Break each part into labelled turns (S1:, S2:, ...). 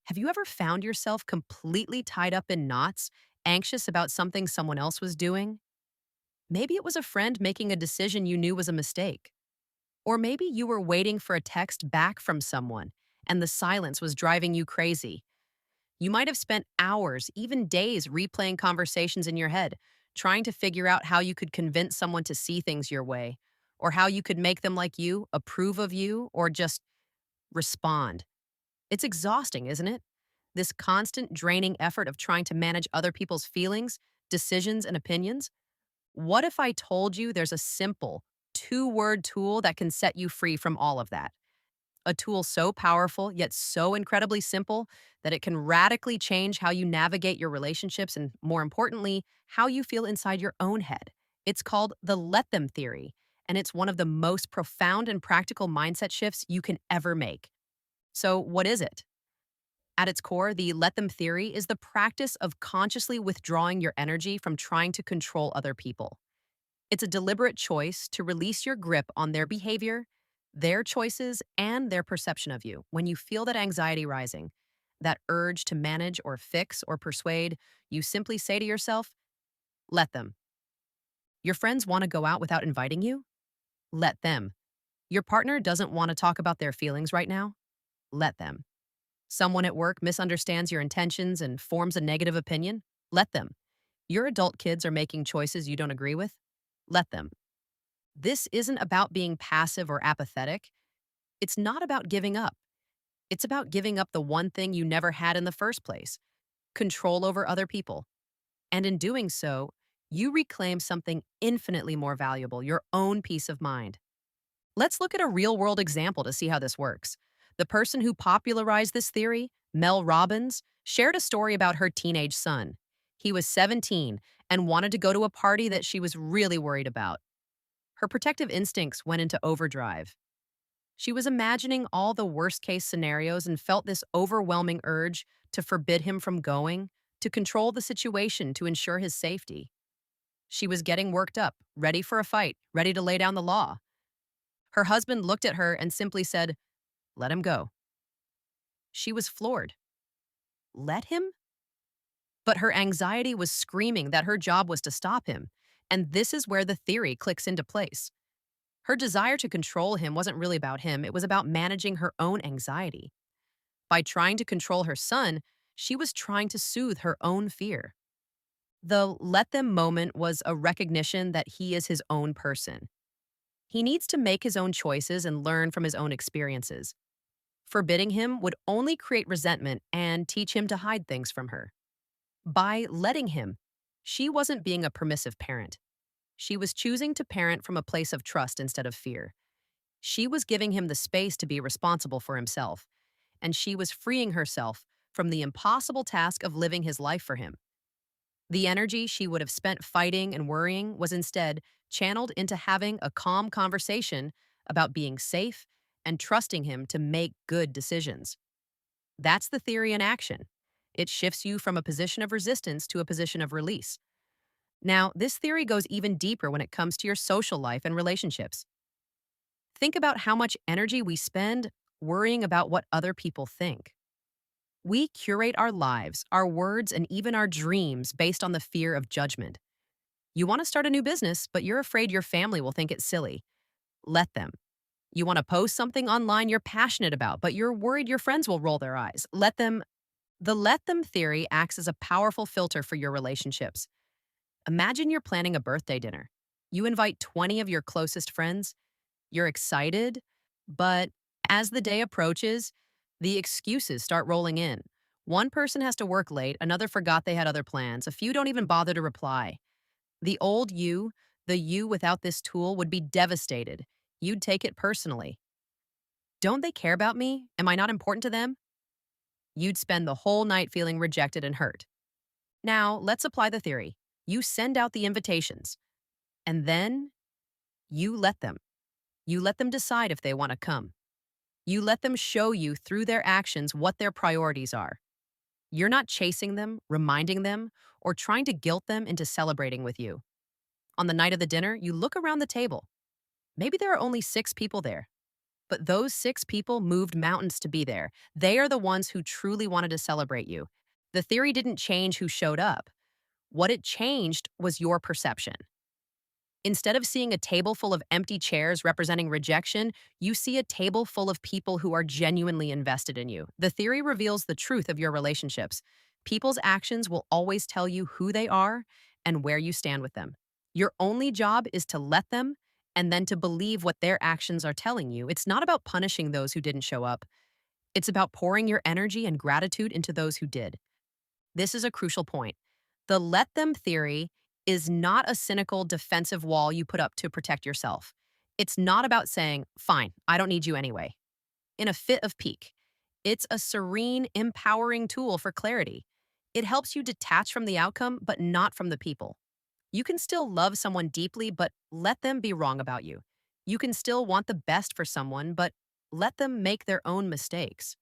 S1: Have you ever found yourself completely tied up in knots, anxious about something someone else was doing? Maybe it was a friend making a decision you knew was a mistake. Or maybe you were waiting for a text back from someone and the silence was driving you crazy. You might have spent hours, even days, replaying conversations in your head, trying to figure out how you could convince someone to see things your way, or how you could make them like you, approve of you, or just respond. It's exhausting, isn't it? This constant draining effort of trying to manage other people's feelings, decisions, and opinions? What if I told you there's a simple, two-word tool that can set you free from all of that? A tool so powerful, yet so incredibly simple that it can radically change how you navigate your relationships and, more importantly, how you feel inside your own head. It's called the Let Them Theory, and it's one of the most profound and practical mindset shifts you can ever make. So, what is it? At its core, the let them theory is the practice of consciously withdrawing your energy from trying to control other people. It's a deliberate choice to release your grip on their behavior, their choices, and their perception of you. When you feel that anxiety rising, that urge to manage or fix or persuade, you simply say to yourself, let them. Your friends want to go out without inviting you? Let them. Your partner doesn't want to talk about their feelings right now? Let them. Someone at work misunderstands your intentions and forms a negative opinion? Let them. Your adult kids are making choices you don't agree with? Let them. This isn't about being passive or apathetic. It's not about giving up. It's about giving up the one thing you never had in the first place: control over other people. And in doing so, you reclaim something infinitely more valuable: your own peace of mind. Let's look at a real world example to see how this works. The person who popularized this theory, Mel Robbins, shared a story about her teenage son. He was 17 and wanted to go to a party that she was really worried about. Her protective instincts went into overdrive. She was imagining all the worst case scenarios and felt this overwhelming urge to forbid him from going, to control the situation to ensure his safety. She was getting worked up, ready for a fight, ready to lay down the law. Her husband looked at her and simply said, let him go. She was floored. Let him? But her anxiety was screaming that her job was to stop him. And this is where the theory clicks into place. Her desire to control him wasn't really about him, it was about managing her own anxiety. By trying to control her son, she was trying to soothe her own fear. The let them moment was a recognition that he is his own person. He needs to make his own choices and learn from his own experiences. Forbidding him would only create resentment and teach him to hide things from her. By letting him, she wasn't being a permissive parent. She was choosing to parent from a place of trust instead of fear. She was giving him the space to be responsible for himself, and she was freeing herself from the impossible task of living his life for him. The energy she would have spent fighting and worrying was instead channeled into having a calm conversation about being safe and trusting him to make good decisions. That's the theory in action. It shifts you from a position of resistance to a position of release. Now, this theory goes even deeper when it comes to your social life and relationships. Think about how much energy we spend worrying about what other people think. We curate our lives, our words, and even our dreams based on the fear of judgment. You want to start a new business, but you're afraid your family will think it's silly. Let them. You want to post something online you're passionate about, but you're worried your friends will roll their eyes. Let them. The let them theory acts as a powerful filter for your relationships. Imagine you're planning a birthday dinner. You invite 20 of your closest friends. You're excited, but as the day approaches, the excuses start rolling in. One person has to work late, another forgot they had other plans, a few don't even bother to reply. The old you, the you without this tool, would be devastated. You'd take it personally. Don't they care about me? Am I not important to them? You'd spend the whole night feeling rejected and hurt. Now, let's apply the theory. You send out the invitations, and then you let them. You let them decide if they want to come. You let them show you through their actions what their priorities are. You're not chasing them, reminding them, or trying to guilt them into celebrating with you. On the night of the dinner, you look around the table. Maybe there are only 6 people there. But those 6 people moved mountains to be there. They are the ones who truly wanted to celebrate you. The theory didn't change who showed up. What it changed was your perception. Instead of seeing a table full of empty chairs representing rejection, you see a table full of people who are genuinely invested in you. The theory reveals the truth of your relationships. People's actions will always tell you who they are and where you stand with them. Your only job is to let them and then to believe what their actions are telling you. It's not about punishing those who didn't show up, it's about pouring your energy and gratitude into those who did. This is a crucial point. The let them theory is not a cynical defensive wall you put up to protect yourself. It's not about saying, fine, I don't need you anyway, in a fit of pique. It's a serene, empowering tool for clarity. It helps you detach from the outcome, but not from the people. You can still love someone deeply, but let them be wrong about you. You can still want the best for someone, but let them make their own mistakes.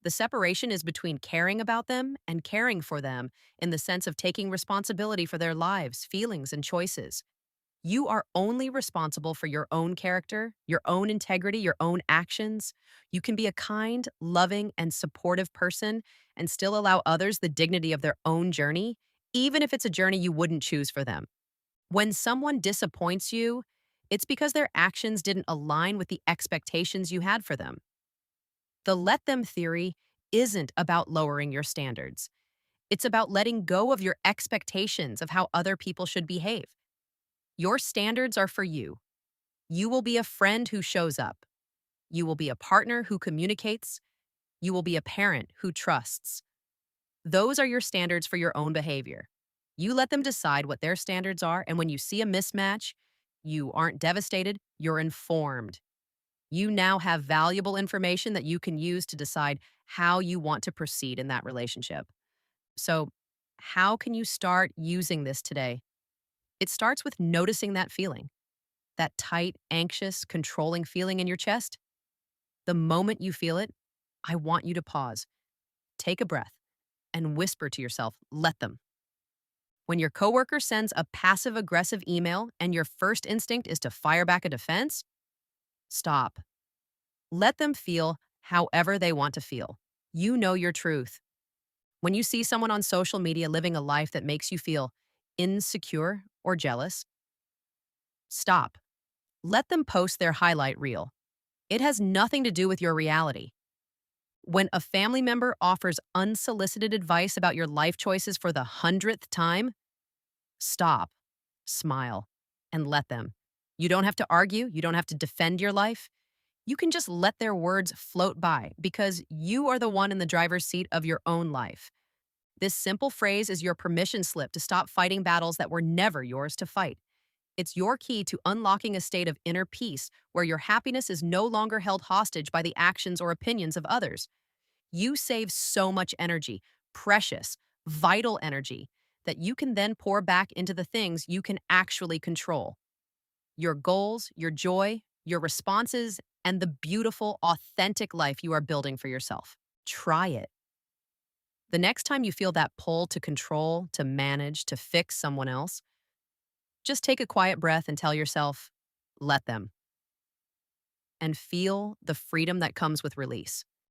S1: The separation is between caring about them and caring for them in the sense of taking responsibility for their lives, feelings, and choices. You are only responsible for your own character, your own integrity, your own actions. You can be a kind, loving, and supportive person and still allow others the dignity of their own journey, even if it's a journey you wouldn't choose for them. When someone disappoints you, it's because their actions didn't align with the expectations you had for them. The let them theory isn't about lowering your standards. It's about letting go of your expectations of how other people should behave. Your standards are for you. You will be a friend who shows up. You will be a partner who communicates. You will be a parent who trusts. Those are your standards for your own behavior. You let them decide what their standards are, and when you see a mismatch, you aren't devastated, you're informed. You now have valuable information that you can use to decide how you want to proceed in that relationship. So, how can you start using this today? It starts with noticing that feeling, that tight, anxious, controlling feeling in your chest. The moment you feel it, I want you to pause, take a breath, and whisper to yourself, let them. When your coworker sends a passive aggressive email and your first instinct is to fire back a defense, stop. Let them feel however they want to feel. You know your truth. When you see someone on social media living a life that makes you feel insecure or jealous, stop. Let them post their highlight reel. It has nothing to do with your reality. When a family member offers unsolicited advice about your life choices for the 100th time, stop, smile, and let them. You don't have to argue, you don't have to defend your life. You can just let their words float by because you are the one in the driver's seat of your own life. This simple phrase is your permission slip to stop fighting battles that were never yours to fight. It's your key to unlocking a state of inner peace where your happiness is no longer held hostage by the actions or opinions of others. You save so much energy, precious, vital energy, that you can then pour back into the things you can actually control: your goals, your joy, your responses, and the beautiful, authentic life you are building for yourself. Try it. The next time you feel that pull to control, to manage, to fix someone else, just take a quiet breath and tell yourself, let them, and feel the freedom that comes with release.